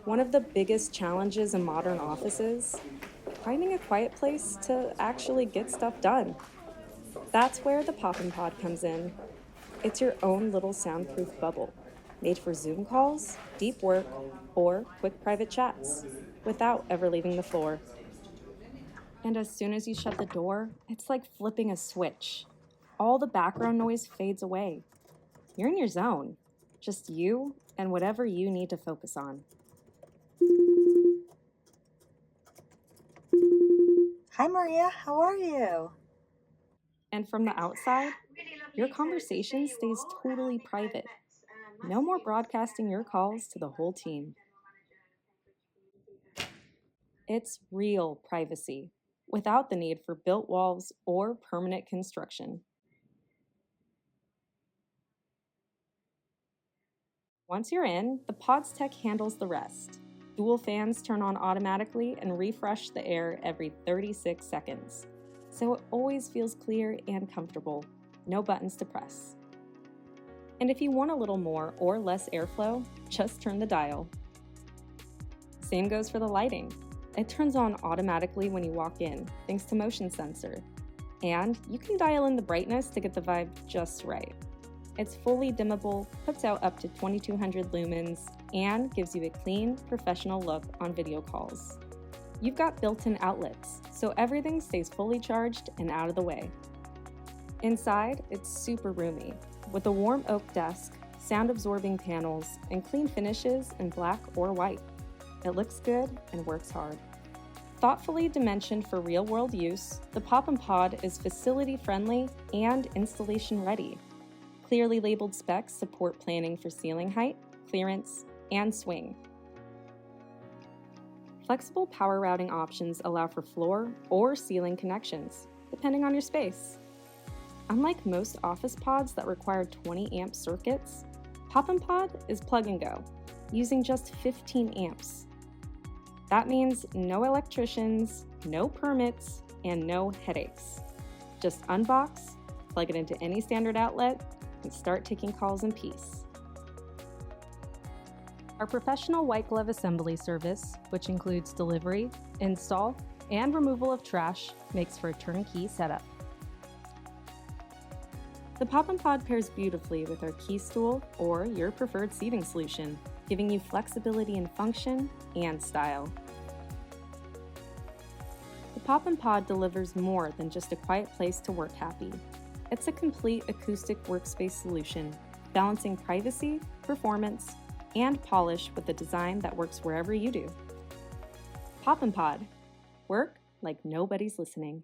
One of the biggest challenges in modern offices, finding a quiet place to actually get stuff done. That's where the PoppinPod comes in. It's your own little soundproof bubble, made for Zoom calls, deep work, or quick private chats, without ever leaving the floor. And as soon as you shut the door, it's like flipping a switch. All the background noise fades away. You're in your zone, just you and whatever you need to focus on. Hi, Maria. How are you? And from the outside, your conversation stays totally private. No more broadcasting your calls to the whole team. It's real privacy, without the need for built walls or permanent construction. Once you're in, the Pod's tech handles the rest. Dual fans turn on automatically and refresh the air every 36 seconds. So it always feels clear and comfortable. No buttons to press. And if you want a little more or less airflow, just turn the dial. Same goes for the lighting. It turns on automatically when you walk in, thanks to motion sensor. And you can dial in the brightness to get the vibe just right. It's fully dimmable, puts out up to 2200 lumens, and gives you a clean, professional look on video calls. You've got built-in outlets, so everything stays fully charged and out of the way. Inside, it's super roomy, with a warm oak desk, sound-absorbing panels, and clean finishes in black or white. It looks good and works hard. Thoughtfully dimensioned for real-world use, the PoppinPod is facility-friendly and installation-ready. Clearly labeled specs support planning for ceiling height, clearance, and swing. Flexible power routing options allow for floor or ceiling connections, depending on your space. Unlike most office pods that require 20 amp circuits, PoppinPod is plug and go, using just 15 amps. That means no electricians, no permits, and no headaches. Just unbox, plug it into any standard outlet, and start taking calls in peace. Our professional white glove assembly service, which includes delivery, install, and removal of trash, makes for a turnkey setup. The PoppinPod pairs beautifully with our key stool or your preferred seating solution, giving you flexibility in function and style. The PoppinPod delivers more than just a quiet place to work happy. It's a complete acoustic workspace solution, balancing privacy, performance, and polish with a design that works wherever you do. PoppinPod. Work like nobody's listening.